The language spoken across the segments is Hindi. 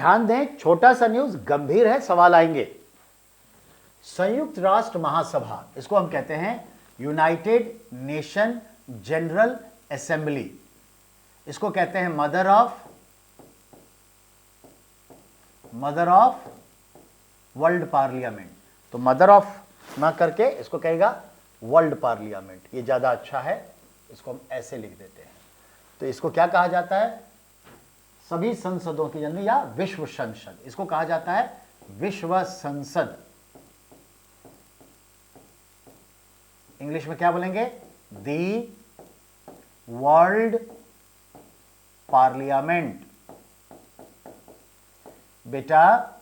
ध्यान दें, छोटा सा न्यूज, गंभीर है, सवाल आएंगे। संयुक्त राष्ट्र महासभा, इसको हम कहते हैं यूनाइटेड नेशन जनरल असेंबली, इसको कहते हैं मदर ऑफ वर्ल्ड पार्लियामेंट। तो मदर ऑफ ना करके इसको कहेगा वर्ल्ड पार्लियामेंट, ये ज्यादा अच्छा है, इसको हम ऐसे लिख देते हैं। तो इसको क्या कहा जाता है? सभी संसदों की जननी या विश्व संसद, इसको कहा जाता है विश्व संसद। इंग्लिश में क्या बोलेंगे? The world parliament. बेटा,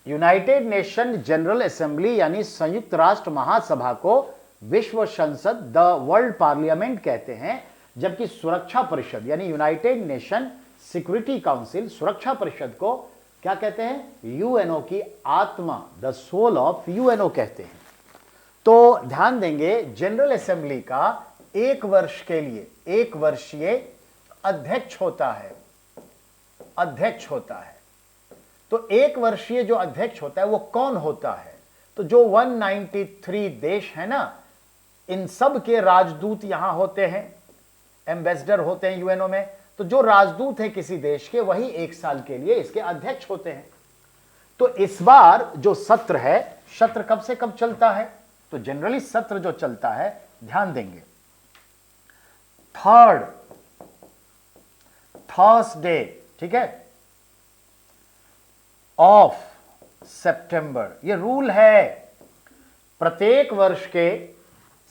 यूनाइटेड नेशन जनरल असेंबली यानी संयुक्त राष्ट्र महासभा को विश्व संसद, द वर्ल्ड पार्लियामेंट कहते हैं, जबकि सुरक्षा परिषद यानी यूनाइटेड नेशन सिक्योरिटी काउंसिल, सुरक्षा परिषद को क्या कहते हैं? यूएनओ की आत्मा, द सोल ऑफ यूएनओ कहते हैं। तो ध्यान देंगे, जनरल असेंबली का एक वर्ष के लिए एक वर्षीय अध्यक्ष होता है, तो एक वर्षीय जो अध्यक्ष होता है वो कौन होता है? तो जो 193 देश है ना, इन सब के राजदूत यहां होते हैं, एम्बेसडर होते हैं यूएनओ में। तो जो राजदूत है किसी देश के, वही एक साल के लिए इसके अध्यक्ष होते हैं। तो इस बार जो सत्र है, सत्र कब से कब चलता है? तो जनरली सत्र जो चलता है, ध्यान देंगे, थर्सडे, ठीक है, ऑफ सितंबर। ये रूल है, प्रत्येक वर्ष के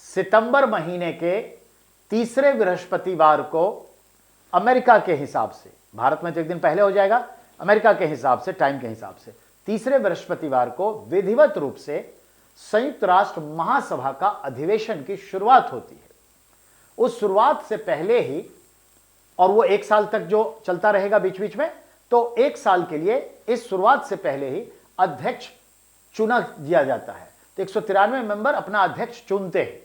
सितंबर महीने के तीसरे बृहस्पतिवार को अमेरिका के हिसाब से, भारत में तो एक दिन पहले हो जाएगा, अमेरिका के हिसाब से, टाइम के हिसाब से तीसरे बृहस्पतिवार को विधिवत रूप से संयुक्त राष्ट्र महासभा का अधिवेशन की शुरुआत होती है। उस शुरुआत से पहले ही, और वो एक साल तक जो चलता रहेगा बीच बीच में, तो एक साल के लिए इस शुरुआत से पहले ही अध्यक्ष चुना दिया जाता है। तो 193 मेंबर अपना अध्यक्ष चुनते हैं।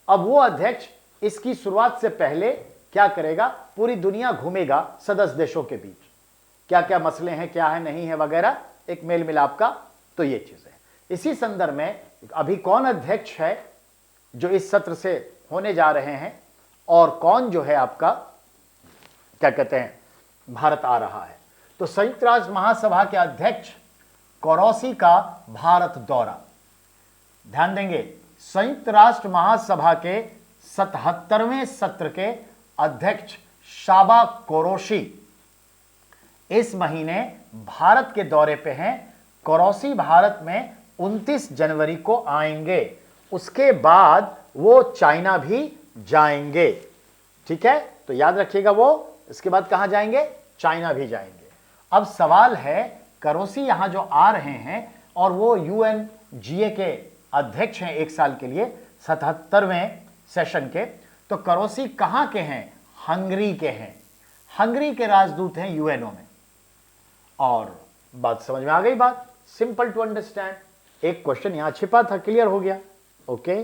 अब वो अध्यक्ष इसकी शुरुआत से पहले क्या करेगा? पूरी दुनिया घूमेगा सदस्य देशों के बीच, क्या क्या मसले हैं, क्या है नहीं है वगैरह, एक मेल मिलाप का। तो ये चीज है। इसी संदर्भ में अभी कौन अध्यक्ष है जो इस सत्र से होने जा रहे हैं, और कौन जो है आपका क्या कहते हैं भारत आ रहा है? तो संयुक्त राष्ट्र महासभा के अध्यक्ष कोरोसी का भारत दौरा। ध्यान देंगे, संयुक्त राष्ट्र महासभा के 77वें सत्र के अध्यक्ष शाबा कोरोशी इस महीने भारत के दौरे पे हैं। कोरोसी भारत में 29 जनवरी को आएंगे, उसके बाद वो चाइना भी जाएंगे, ठीक है? तो याद रखिएगा, वो इसके बाद कहां जाएंगे? चाइना भी जाएंगे। अब सवाल है, कोरोसी यहां जो आ रहे हैं और वो यूएनजीए के अध्यक्ष हैं एक साल के लिए, 77वें सेशन के, तो कोरोसी कहां के हैं? हंगरी के हैं, हंगरी के राजदूत हैं यूएनओ में। और बात समझ में आ गई? बात सिंपल टू अंडरस्टैंड। एक क्वेश्चन यहां छिपा था, क्लियर हो गया। ओके।